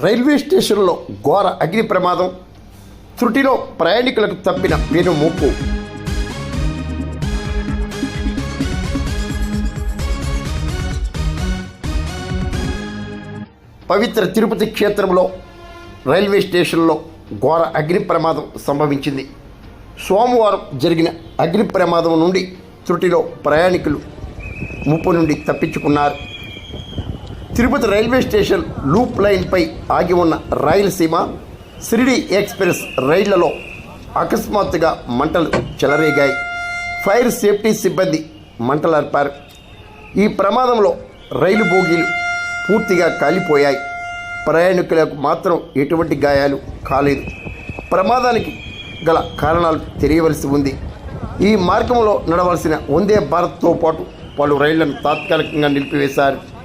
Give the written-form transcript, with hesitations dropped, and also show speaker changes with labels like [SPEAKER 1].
[SPEAKER 1] Railway స్టేషన్లో ఘోర అగ్ని ప్రమాదం, త్రుటిలో ప్రయాణికులకు తప్పిన వెనుముప్పు. పవిత్ర తిరుపతి క్షేత్రంలో రైల్వే స్టేషన్లో ఘోర అగ్ని ప్రమాదం సంభవించింది. సోమవారం జరిగిన అగ్ని ప్రమాదం నుండి త్రుటిలో ప్రయాణికులు ముప్పు నుండి తప్పించుకున్నారు. తిరుపతి రైల్వే స్టేషన్ లూప్ లైన్పై ఆగి ఉన్న రాయలసీమ షిరిడి ఎక్స్ప్రెస్ రైళ్లలో అకస్మాత్తుగా మంటలు చెలరేగాయి. ఫైర్ సేఫ్టీ సిబ్బంది మంటలార్పారు. ఈ ప్రమాదంలో రైలు బోగీలు పూర్తిగా కాలిపోయాయి. ప్రయాణికులకు మాత్రం ఎటువంటి గాయాలు కాలేదు. ప్రమాదానికి గల కారణాలు తెలియవలసి ఉంది. ఈ మార్గంలో నడవలసిన వందే భారత్తో పాటు పలు రైళ్లను తాత్కాలికంగా నిలిపివేశారు.